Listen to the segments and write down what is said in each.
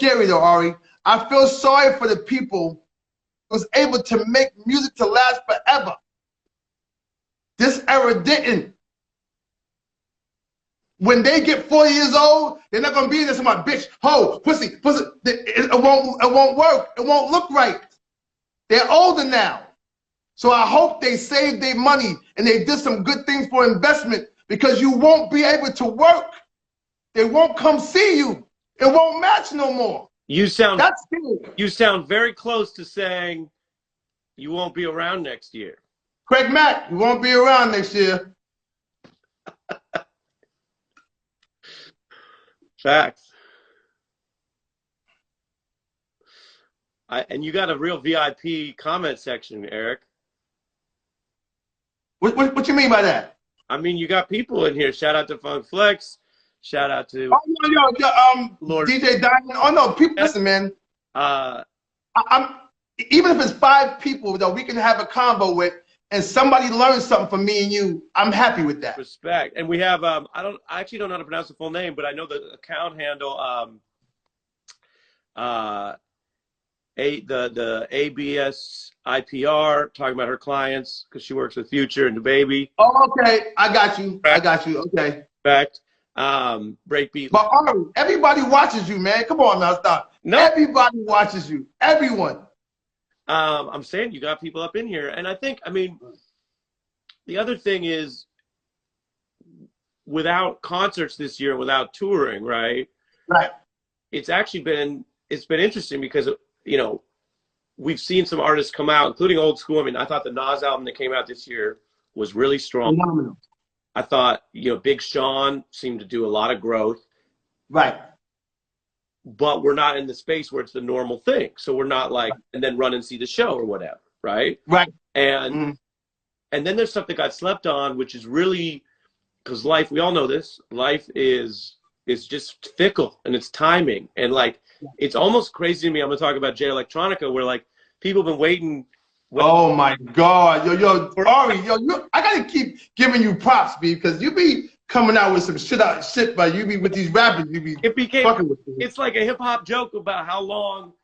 scary though, Ari. I feel sorry for the people who was able to make music to last forever. This era didn't. When they get 40 years old, they're not gonna be there. My bitch, hoe, pussy, pussy. It won't work. It won't look right. They're older now. So I hope they saved their money and they did some good things for investment, because you won't be able to work. They won't come see you. It won't match no more. You sound That's good. You sound very close to saying you won't be around next year. Craig Mack, you won't be around next year. Facts. And you got a real VIP comment section, Eric. What you mean by that? I mean, you got people in here. Shout out to Funk Flex. Shout out to Lord DJ Diamond. Oh no, people, listen, man. I'm even if it's 5 people that we can have a combo with, and somebody learns something from me and you, I'm happy with that. Respect. And we have I actually don't know how to pronounce the full name, but I know the account handle the ABS IPR, talking about her clients because she works with Future and the baby. Oh, okay. I got you. I got you. Okay. Respect. Breakbeat. But Ari, everybody watches you, man. Come on now, stop. No. Everybody watches you. Everyone. I'm saying you got people up in here. And I think, I mean, the other thing is, without concerts this year, without touring, right? Right. It's been interesting because, you know, we've seen some artists come out, including old school. I mean, I thought the Nas album that came out this year was really strong. Phenomenal. I thought, you know, Big Sean seemed to do a lot of growth. Right. But we're not in the space where it's the normal thing. So we're not like, and then run and see the show or whatever, right? Right. And and then there's stuff that got slept on, which is really, because life, we all know this, life is just fickle and it's timing. And like, it's almost crazy to me. I'm gonna talk about Jay Electronica, where like people have been waiting. Oh my God, yo, Ari, I gotta keep giving you props, B, because you be coming out with some shit, but you be with these rappers, you be fucking with them. It's like a hip hop joke about how long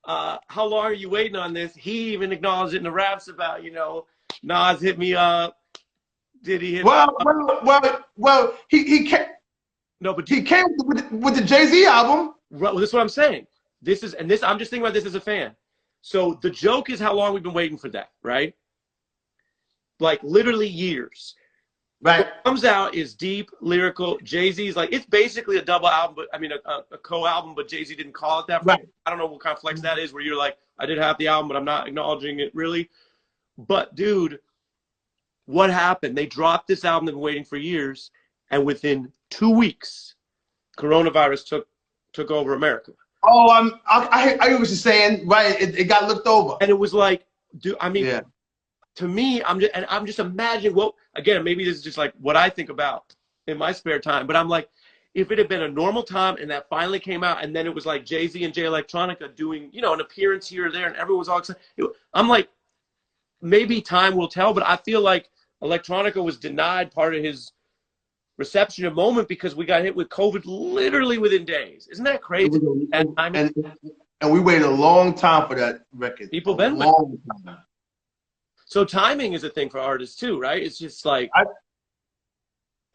are you waiting on this? He even acknowledged it in the raps about, you know, Nas hit me up. Did he hit me up? Well, he came. No, but he came with the Jay-Z album. Right, well, this is what I'm saying. I'm just thinking about this as a fan. So the joke is how long we've been waiting for that, right? Like literally years. Right. What comes out is deep, lyrical. Jay-Z's like, it's basically a double album, but I mean a co-album, but Jay-Z didn't call it that. Right. I don't know what kind of flex that is, where you're like, I did have the album, but I'm not acknowledging it really. But dude, what happened? They dropped this album they've been waiting for years, and within 2 weeks, coronavirus took over America. Oh, I hear what you're saying. Right, it got looked over. And it was like, dude, I mean, yeah. To me, I'm just imagining, well, again, maybe this is just like what I think about in my spare time, but I'm like, if it had been a normal time and that finally came out, and then it was like Jay-Z and Jay Electronica doing, you know, an appearance here or there, and everyone was all excited. I'm like, maybe time will tell, but I feel like Electronica was denied part of his reception and moment because we got hit with COVID literally within days. Isn't that crazy? And we waited a long time for that record. People been waiting. So timing is a thing for artists too, right? It's just like,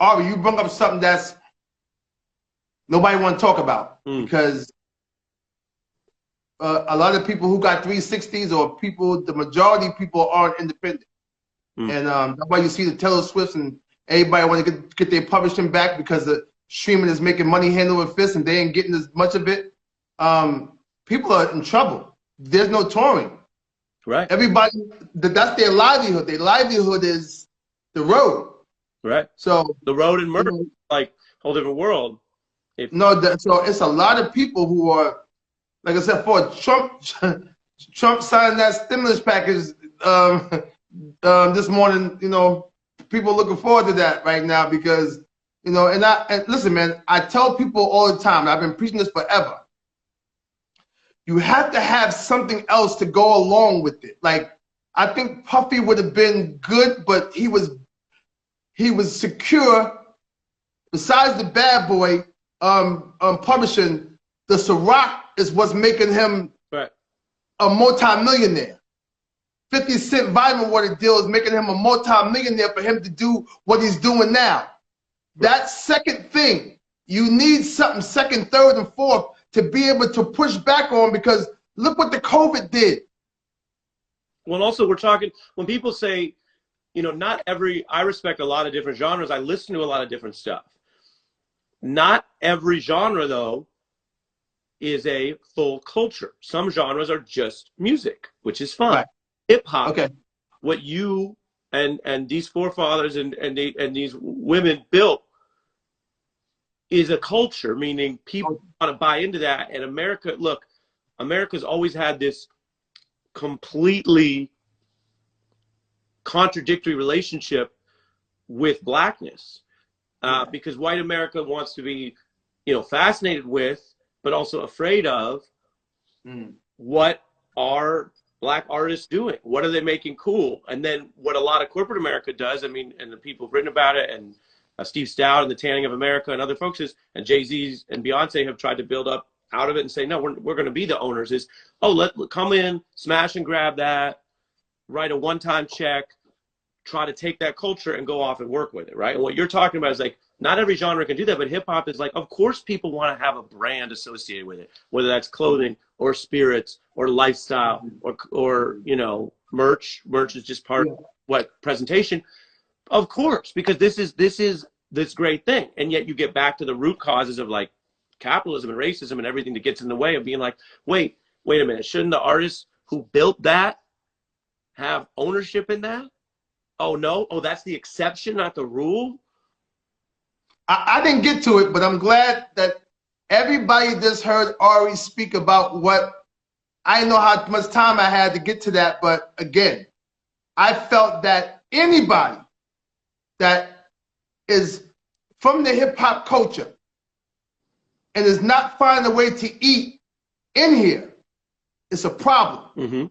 Ari, you bring up something that's nobody want to talk about because a lot of people who got 360s or the majority of people aren't independent. And that's why you see the Taylor Swifts and everybody want to get their publishing back because the streaming is making money hand over fist and they ain't getting as much of it. People are in trouble. There's no touring. Right. Everybody, that's their livelihood. Their livelihood is the road. Right. So the road and murder, like whole different world. So it's a lot of people who are, like I said, for Trump signed that stimulus package this morning. You know, people are looking forward to that right now because, you know, and listen, man, I tell people all the time, I've been preaching this forever. You have to have something else to go along with it. Like, I think Puffy would have been good, but he was secure. Besides the Bad Boy publishing, the Ciroc is what's making him right. a multi-millionaire. 50 Cent vitamin water deal is making him a multi-millionaire for him to do what he's doing now. Right. That second thing, you need something second, third, and fourth to be able to push back on, because look what the COVID did. Well, also we're talking, when people say, you know, not every, I respect a lot of different genres. I listen to a lot of different stuff. Not every genre, though, is a full culture. Some genres are just music, which is fine. Right. Hip hop, okay. What you and these forefathers and these women built is a culture, meaning people want to buy into that. And America, look, America's always had this completely contradictory relationship with blackness, because white America wants to be, you know, fascinated with, but also afraid of what are black artists doing? What are they making cool? And then what a lot of corporate America does, I mean, and the people who've written about it, and Steve Stout and the Tanning of America and other folks and Jay-Z and Beyonce have tried to build up out of it and say, no, we're going to be the owners, is, oh, let come in, smash and grab that, write a one-time check, try to take that culture and go off and work with it, right? And what you're talking about is like, not every genre can do that, but hip hop is like, of course people want to have a brand associated with it, whether that's clothing or spirits or lifestyle or you know, merch. Merch is just part of what presentation, of course, because this is this great thing. And yet you get back to the root causes of like capitalism and racism and everything that gets in the way of being like, wait a minute, shouldn't the artists who built that have ownership in that? Oh no, oh that's the exception, not the rule. I didn't get to it, but I'm glad that everybody just heard Ari speak about what, I didn't know how much time I had to get to that, but again, I felt that anybody that is from the hip hop culture and is not finding a way to eat in here, it's a problem. Mm-hmm.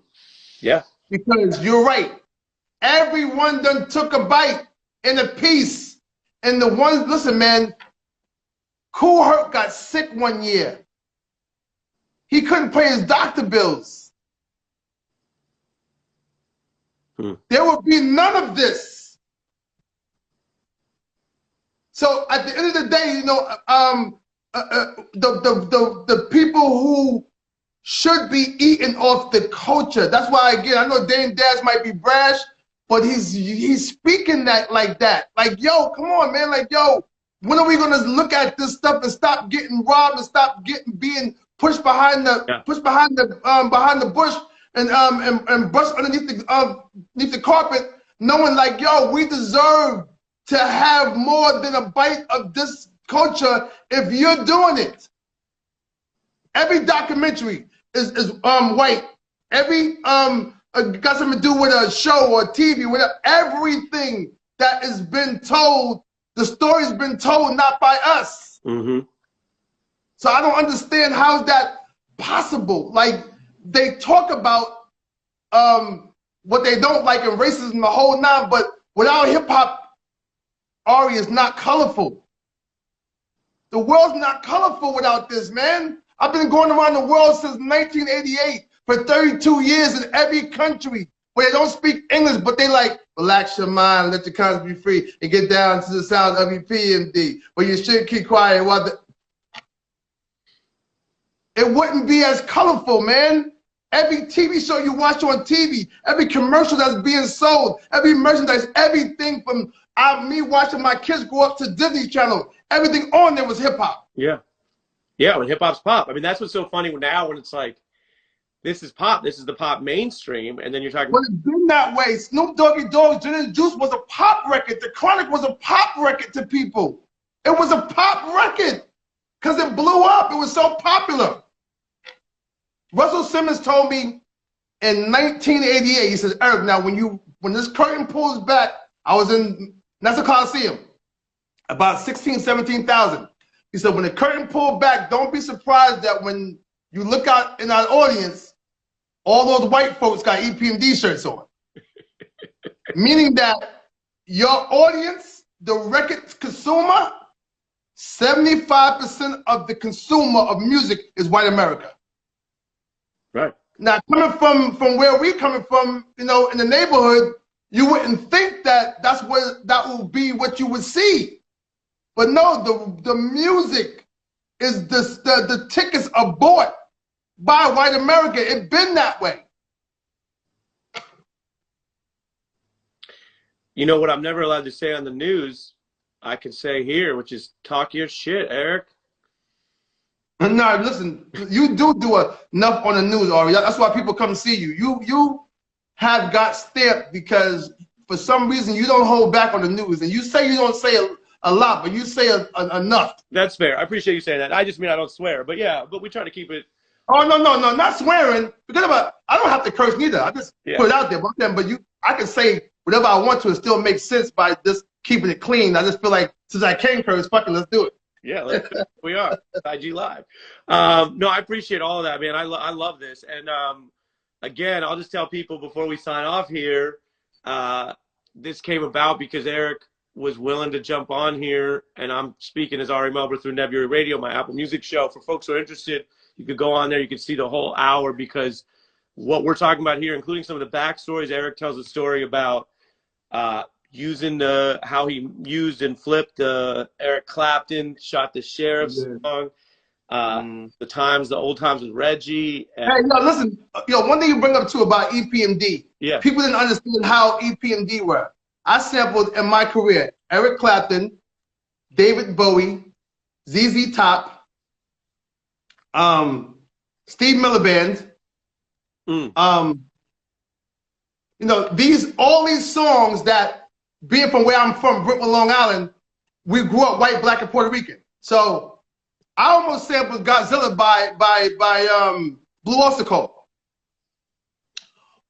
Yeah. Because you're right. Everyone done took a bite and a piece. And the ones, listen, man, Kool Herc got sick one year. He couldn't pay his doctor bills. There would be none of this. So at the end of the day, you know, the people who should be eating off the culture. That's why, again, I know Dame Dash might be brash, but he's speaking that like that. Like, yo, come on, man. Like, yo, when are we gonna look at this stuff and stop getting robbed and stop being pushed behind the bush and brushed underneath the carpet, knowing like, yo, we deserve to have more than a bite of this culture if you're doing it. Every documentary is white. Every got something to do with a show or TV, whatever. Everything that has been told, the story's been told not by us. Mm-hmm. So I don't understand how's that possible. Like, they talk about what they don't like and racism, the whole nine, but without hip hop, Ari is not colorful. The world's not colorful without this, man. I've been going around the world since 1988. For 32 years in every country where they don't speak English, but they like, relax your mind, let your conscience be free, and get down to the sound of your PMD. But you should keep quiet while it wouldn't be as colorful, man. Every TV show you watch on TV, every commercial that's being sold, every merchandise, everything from me watching my kids grow up to Disney Channel, everything on there was hip hop. Yeah. Yeah, when hip hop's pop. I mean, that's what's so funny now when it's like, this is pop. This is the pop mainstream, and then you're talking. But it's been that way. Snoop Doggy Dogg's Gin and Juice was a pop record. The Chronic was a pop record to people. It was a pop record because it blew up. It was so popular. Russell Simmons told me in 1988. He says, Eric, now when this curtain pulls back, I was in Nassau Coliseum, about 16, 17,000. He said, when the curtain pulled back, don't be surprised that when you look out in our audience, all those white folks got EPMD shirts on. Meaning that your audience, the record consumer, 75% of the consumer of music is white America. Right. Now, coming from where we coming from, you know, in the neighborhood, you wouldn't think that that will be what you would see. But no, the music is the tickets are bought by white America. It's been that way. You know what I'm never allowed to say on the news, I can say here, which is talk your shit, Eric. No, listen, you do enough on the news, Ari. That's why people come see you. You have got stamped because for some reason you don't hold back on the news, and you say you don't say a lot, but you say enough. That's fair. I appreciate you saying that. I just mean I don't swear, but yeah, but we try to keep it. Oh no, not swearing. Forget about. I don't have to curse neither. I just put it out there. But I can say whatever I want to. It still makes sense by just keeping it clean. I just feel like since I can curse, fuck it, let's do it. Yeah, we are IG Live. No, I appreciate all of that, man. I love this, and again, I'll just tell people before we sign off here. This came about because Eric was willing to jump on here, and I'm speaking as Ari Melber through Nebula Radio, my Apple Music show. For folks who are interested, you could go on there. You can see the whole hour because what we're talking about here, including some of the backstories, Eric tells a story about using how he used and flipped Eric Clapton, shot the Sheriff's song, the old times with Reggie. Hey, no, listen, one thing you bring up too about EPMD. Yeah. People didn't understand how EPMD were. I sampled in my career Eric Clapton, David Bowie, ZZ Top, Steve Miller Band. All these songs that, being from where I'm from, Brooklyn, Long Island, we grew up white, black, and Puerto Rican. So I almost sampled Godzilla by Blue Oyster.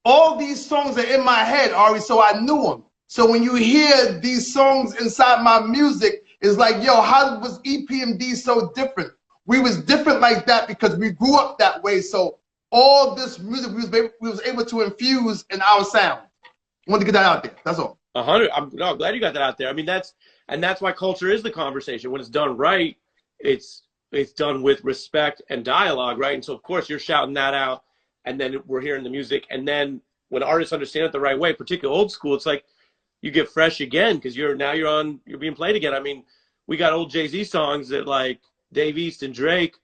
All these songs are in my head, Ari, so I knew them. So when you hear these songs inside my music, it's like, yo, how was EPMD so different? We was different like that because we grew up that way. So all this music we was able to infuse in our sound. I wanted to get that out there. That's all. 100. I'm glad you got that out there. I mean, that's why culture is the conversation. When it's done right, it's done with respect and dialogue, right? And so of course you're shouting that out, and then we're hearing the music, and then when artists understand it the right way, particularly old school, it's like you get fresh again because you're being played again. I mean, we got old Jay-Z songs that like Dave East and Drake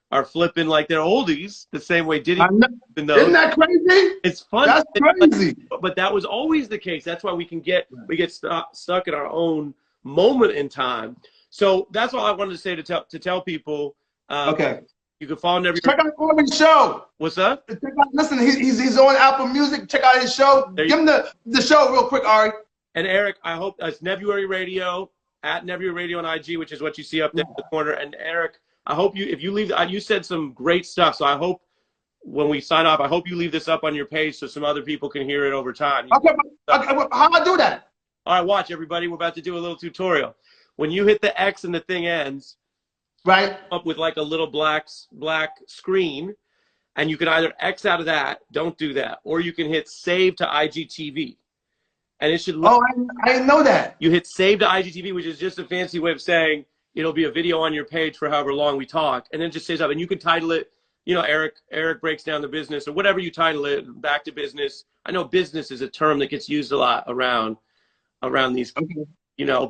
are flipping like they're oldies the same way Diddy. Isn't that crazy? It's fun. That's crazy. But that was always the case. That's why we get stuck in our own moment in time. So that's all I wanted to say to tell people. Okay. You can follow Nebula. Check out Corbin's show. What's up? Listen, he's on Apple Music. Check out his show. Give him the show real quick, Ari. And Eric, I hope it's Nebula Radio at Nebula Radio on IG, which is what you see up there in the corner. And Eric, I hope if you leave, you said some great stuff. So I hope when we sign off, I hope you leave this up on your page so some other people can hear it over time. Okay, how do I do that? All right, watch everybody. We're about to do a little tutorial. When you hit the X and the thing ends, right, up with like a little black screen, and you can either X out of that, don't do that, or you can hit save to IGTV. And it should look, I didn't know that. You hit save to IGTV, which is just a fancy way of saying it'll be a video on your page for however long we talk, and then it just saves up. And you can title it, Eric breaks down the business, or whatever you title it, back to business. I know business is a term that gets used a lot around these,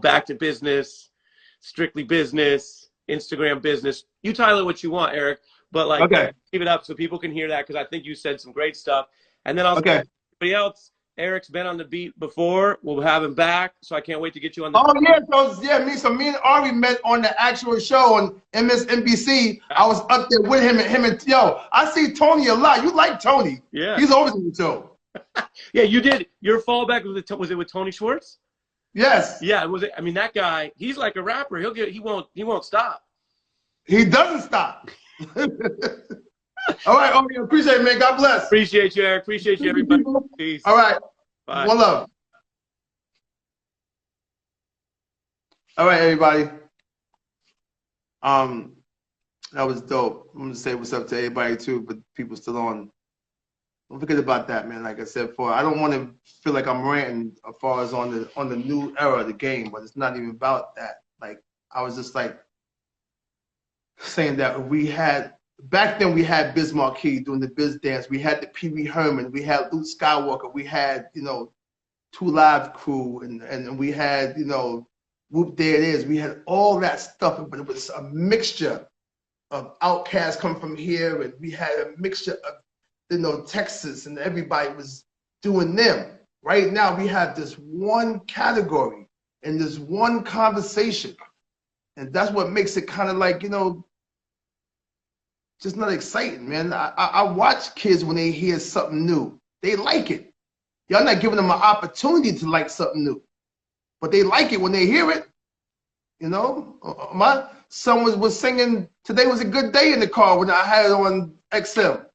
back to business, strictly business, Instagram business. You title it what you want, Eric, but keep it up so people can hear that because I think you said some great stuff. And then I'll say everybody else. Eric's been on the beat before. We'll have him back, so I can't wait to get you on the. So me and Ari met on the actual show on MSNBC. I was up there with him and I see Tony a lot. You like Tony? Yeah, he's always in the show. Yeah, you did. Your fallback was it with Tony Schwartz? Yes. Yeah, was it? I mean, that guy, he's like a rapper. He won't stop. He doesn't stop. All right, Ari, appreciate it, man. God bless. Appreciate you, Eric. Appreciate you, everybody. Peace. All right. Bye. One love. All right, everybody. That was dope. I'm gonna say what's up to everybody too, but people still on. Don't forget about that, man. Like I said before, I don't want to feel like I'm ranting as far as on the new era of the game, but it's not even about that. Like I was just like saying that we had, back then we had Biz Markie doing the Biz Dance, we had the Pee Wee Herman, we had Luke Skywalker, we had, you know, Two Live Crew, and we had, you know, Whoop There It Is. We had all that stuff, but it was a mixture of Outkast come from here, and we had a mixture of, you know, Texas, and everybody was doing them. Right now, we have this one category and this one conversation, and that's what makes it kind of like, you know, just not exciting, man. I watch kids when they hear something new, they like it. Y'all not giving them an opportunity to like something new, but they like it when they hear it. You know, my son was singing "Today Was a Good Day" in the car when I had it on XM.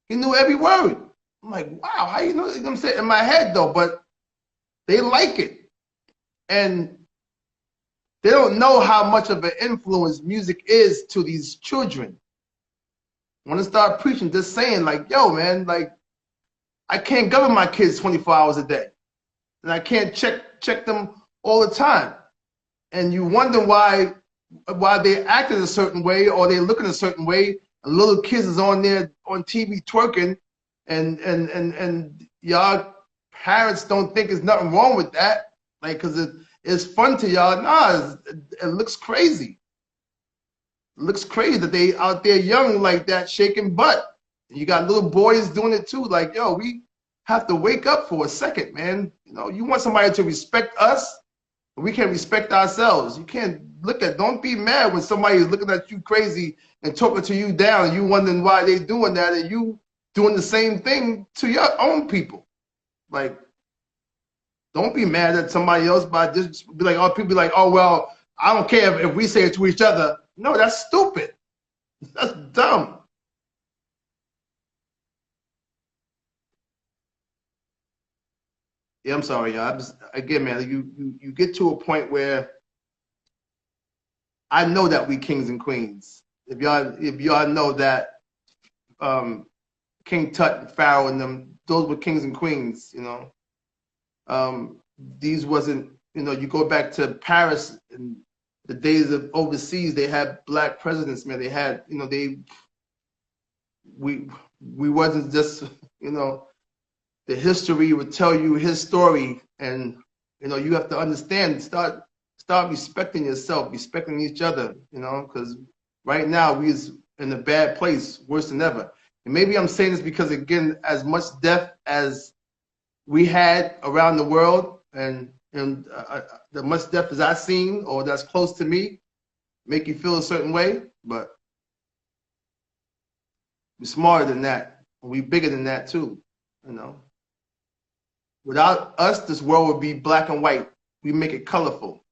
He knew every word. I'm like, wow, how you know? You know what I'm saying? In my head though, but they like it, and they don't know how much of an influence music is to these children. I want to start preaching, just saying like, yo, man, like, I can't govern my kids 24 hours a day, and I can't check them all the time. And you wonder why they acting a certain way or they looking a certain way. And little kids is on there on TV twerking, and y'all parents don't think there's nothing wrong with that, like, because it's fun to y'all. Nah, it looks crazy. It looks crazy that they out there young like that shaking butt. You got little boys doing it too. Like, yo, we have to wake up for a second, man. You know, you want somebody to respect us, but we can't respect ourselves. You can't don't be mad when somebody is looking at you crazy and talking to you down, and you wondering why they doing that, and you doing the same thing to your own people. Like, don't be mad at somebody else by just be like, oh, people be like, oh, well, I don't care if we say it to each other. No, that's stupid. That's dumb. Yeah, I'm sorry, y'all. Again, man, you get to a point where I know that we kings and queens. If y'all know that King Tut and Pharaoh and them, those were kings and queens, you know. These wasn't, you know, you go back to Paris and the days of overseas, they had black presidents, man. They had, you know, we wasn't just, you know, the history would tell you his story, and, you know, you have to understand, start respecting yourself, respecting each other, you know, because right now we is in a bad place, worse than ever. And maybe I'm saying this because, again, as much death as we had around the world, and the much death as I've seen or that's close to me, make you feel a certain way, but we're smarter than that. We're bigger than that too, you know. Without us, this world would be black and white. We make it colorful.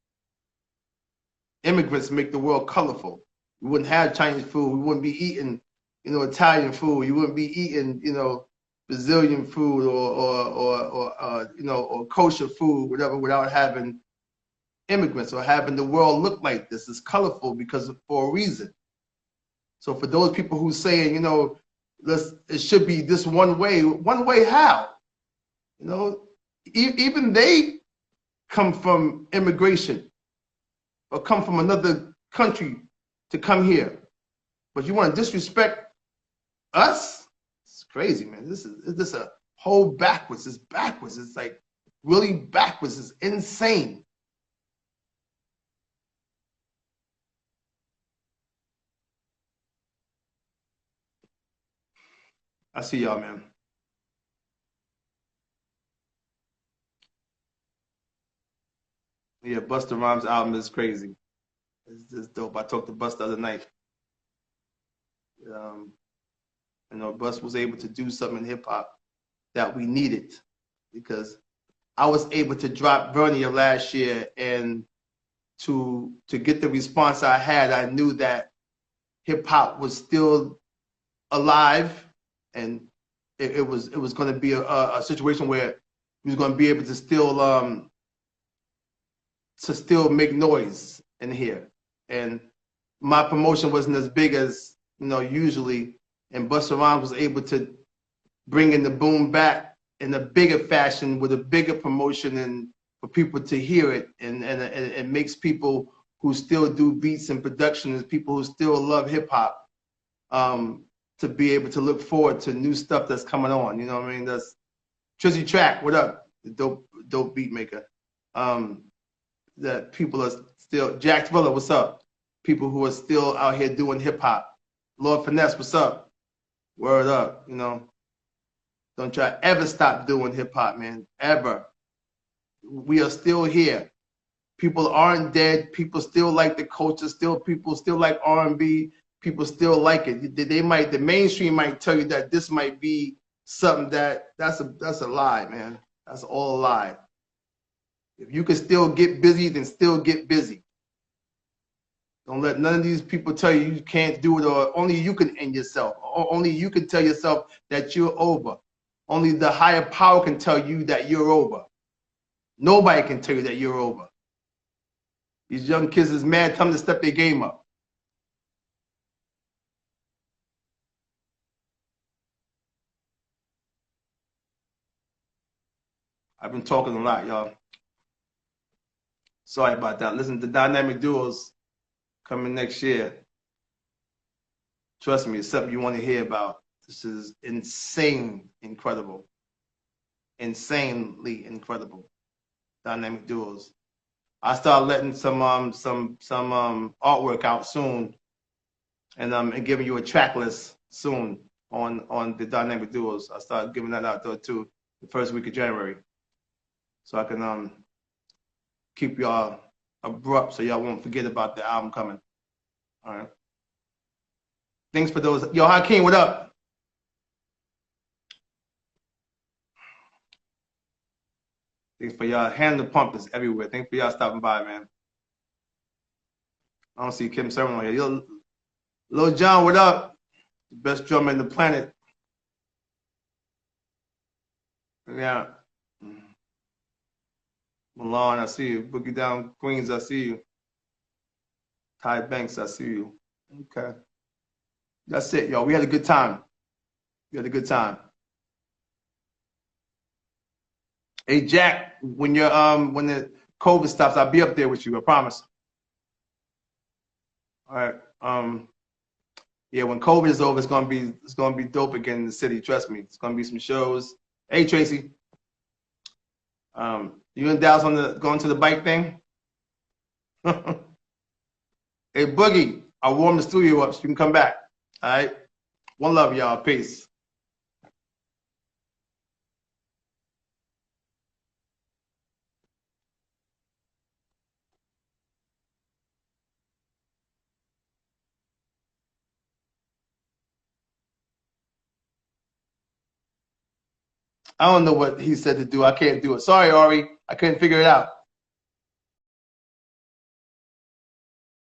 Immigrants make the world colorful. We wouldn't have Chinese food. We wouldn't be eating, you know, Italian food. You wouldn't be eating, you know, Brazilian food or you know, or kosher food, whatever, without having immigrants or having the world look like this. It's colorful for a reason. So for those people who saying, you know, it should be this one way how? You know, even they come from immigration or come from another country to come here. But you want to disrespect us? It's crazy, man. This is a whole backwards. It's backwards. It's like really backwards. It's insane. I see y'all, man. Yeah, Busta Rhymes' album is crazy. It's just dope. I talked to Busta the other night. You know, Bus was able to do something in hip hop that we needed, because I was able to drop Vernia last year, and to get the response I had, I knew that hip hop was still alive, and it was going to be a situation where we was going to be able to still make noise in here. And my promotion wasn't as big as, you know, usually, and Busta Rhymes was able to bring in the boom back in a bigger fashion with a bigger promotion and for people to hear it, and it makes people who still do beats and production, and people who still love hip hop, to be able to look forward to new stuff that's coming on. You know what I mean? That's Trizzy Track, what up? The dope beat maker. That people are still, Jack Thriller, what's up? People who are still out here doing hip hop. Lord Finesse, what's up? Word up, you know. Don't try ever stop doing hip hop, man. Ever. We are still here. People aren't dead. People still like the culture. People still like R&B. People still like it. The mainstream might tell you that this might be something that's a lie, man. That's all a lie. If you can still get busy, then still get busy. Don't let none of these people tell you you can't do it, or only you can end yourself. Or only you can tell yourself that you're over. Only the higher power can tell you that you're over. Nobody can tell you that you're over. These young kids is mad, time to step their game up. I've been talking a lot, y'all. Sorry about that. Listen to Dynamic Duos coming next year. Trust me, it's something you want to hear about. This is insane, incredible. Insanely incredible. Dynamic Duos. I start letting some artwork out soon, and giving you a track list soon on the Dynamic Duos. I start giving that out there too, the first week of January, so I can keep y'all abrupt so y'all won't forget about the album coming. All right. Thanks for those. Yo, Hakeem, what up? Thanks for y'all. Hand the pump is everywhere. Thanks for y'all stopping by, man. I don't see Kim Sermon on here. Yo, Lil John, what up? The best drummer in the planet. Yeah. Milan, I see you. Boogie Down Queens, I see you. Ty Banks, I see you. Okay. That's it, y'all. We had a good time. We had a good time. Hey Jack, when you're when the COVID stops, I'll be up there with you, I promise. All right. Yeah, when COVID is over, it's gonna be dope again in the city. Trust me. It's gonna be some shows. Hey Tracy. You and Dallas going to the bike thing? Hey Boogie, I warmed the studio up so you can come back. All right. One love, y'all. Peace. I don't know what he said to do. I can't do it. Sorry, Ari. I couldn't figure it out.